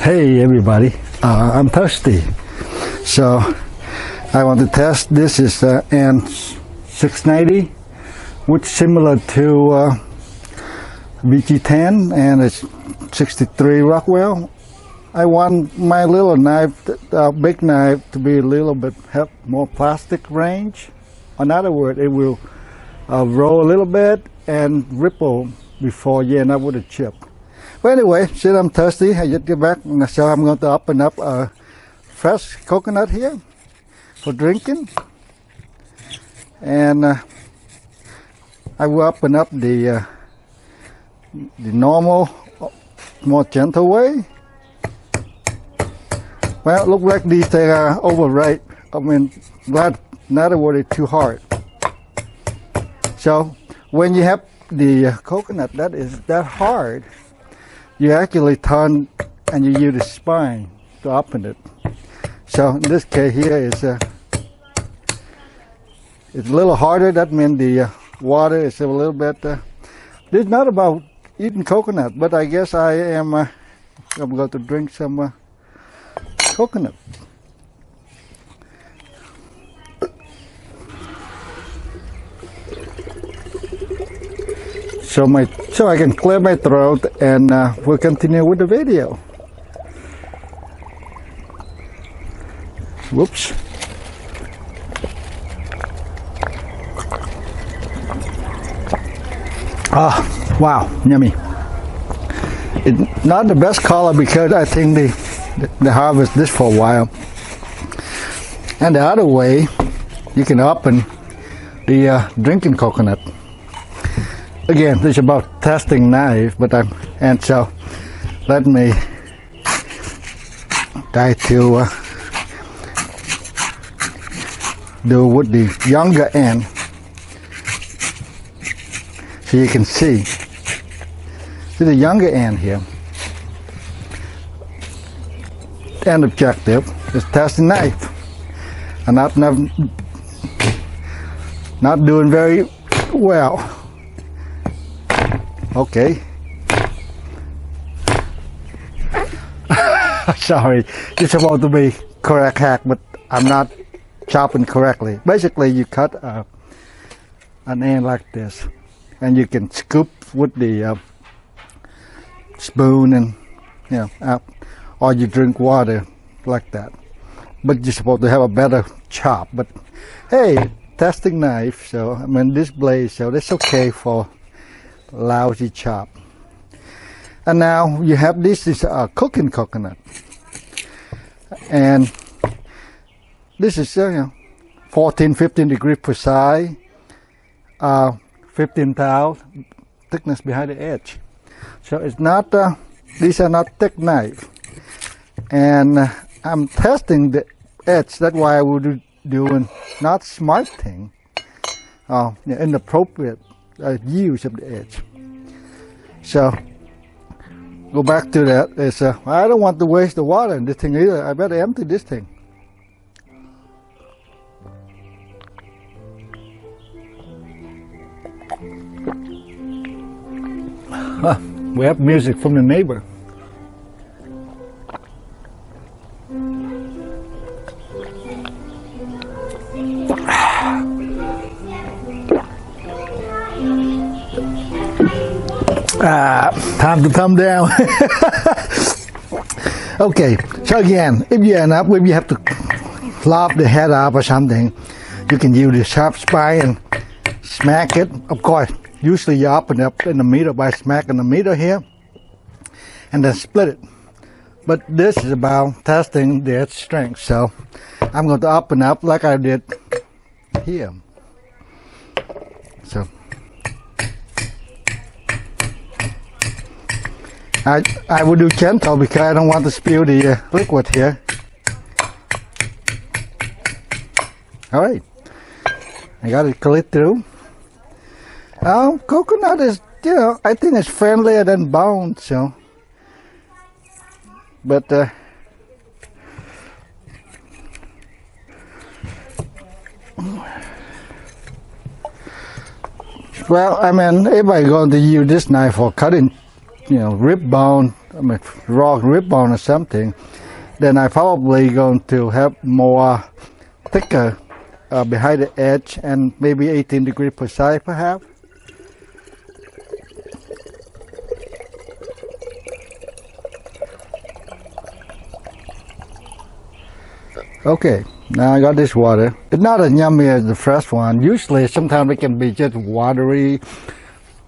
Hey everybody, I'm thirsty, so I want to test. This is N690, which is similar to VG10, and it's 63 Rockwell. I want my little knife, big knife, to be a little bit have more plastic range. In other words, it will roll a little bit and ripple before you end up with a chip. But anyway, since I'm thirsty, I just get back, so I'm going to open up a fresh coconut here for drinking. And I will open up the normal, more gentle way. Well, it looks like these things are overripe. I mean, in other words, it's too hard. So when you have the coconut that is that hard, you actually turn and you use the spine to open it. So in this case here is it's a little harder. That means the water is a little bit. This is not about eating coconut, but I guess I'm going to drink some coconut. So I can clear my throat, and we'll continue with the video. Whoops. Ah, wow, yummy. It's not the best color because I think they harvest this for a while. And the other way, you can open the drinking coconut. Again, this is about testing knife, and so let me try to do with the younger end, so you can see. See the younger end here. The end objective is testing knife. I'm not doing very well. Okay. Sorry, it's supposed to be correct hack, but I'm not chopping correctly. Basically, you cut an end like this, and you can scoop with the spoon, and or you drink water like that. But you're supposed to have a better chop. But hey, testing knife. So I mean this blade, so that's okay for lousy chop. And now you have this is a cooking coconut, and this is 14-15 degrees precise, 15 thou thickness behind the edge. So it's not these are not thick knife, and I'm testing the edge. That's why I would be doing not smart thing, inappropriate use of the edge. So go back to that. Is I don't want to waste the water in this thing either. I better empty this thing. We have music from the neighbor. Time to come down. Okay, so again, if you end up, if you have to lop the head off or something, you can use the sharp spine and smack it. Of course, usually you open it up in the middle by smacking the middle here, and then split it. But this is about testing the edge strength, so I'm going to open up like I did here. So I will do gentle because I don't want to spill the liquid here. All right, I got it clear through. Coconut is, I think it's friendlier than bone, so. But well, I mean, if I'm going to use this knife for cutting rib bone, raw rib bone or something, then I probably going to have more thicker behind the edge and maybe 18 degrees per side perhaps. Okay, now I got this water. It's not as yummy as the fresh one. Usually, sometimes it can be just watery,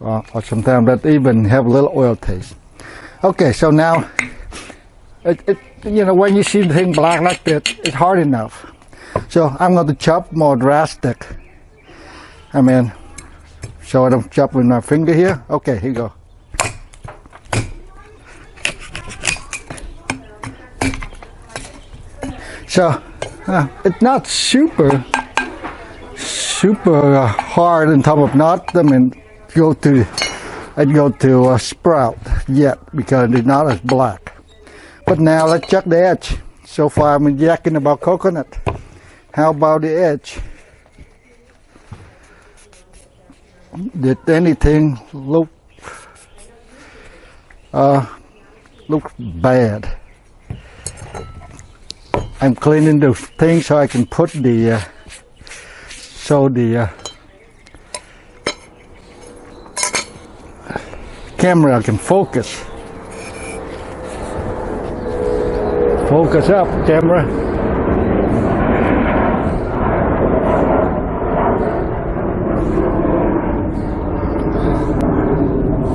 or sometimes that even have a little oil taste. Okay, so now, when you see the thing black like that, it's hard enough. So I'm going to chop more drastic. So I'm chopping with my finger here. Okay, here you go. So it's not super hard on top of not. I'd go to sprout yet because it's not as black. But now let's check the edge. So far I'm jacking about coconut. How about the edge? Did anything look bad? I'm cleaning the thing so I can put the camera can focus. Focus up, camera.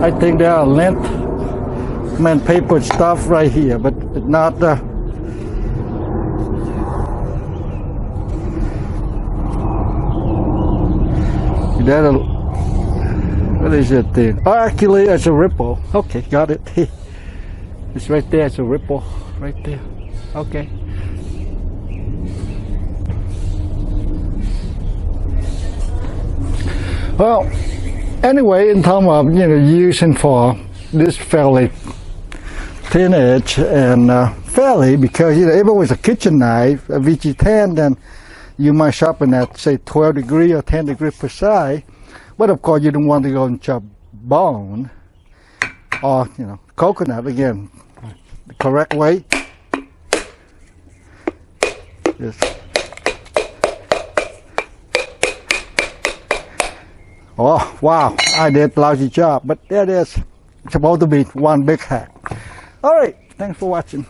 I think there are length paper stuff right here, but it's not what is it then? Oh, actually, it's a ripple. Okay, got it. It's right there. It's a ripple right there. Okay. Well, anyway, in terms of using for this fairly thin edge and fairly, because even with a kitchen knife, a VG10, then you might sharpen at say 12 degrees or 10 degrees per side, but of course you don't want to go and chop bone or coconut again. The correct way. Just oh wow, I did a lousy job, but there it is. It's supposed to be one big hack. All right, thanks for watching.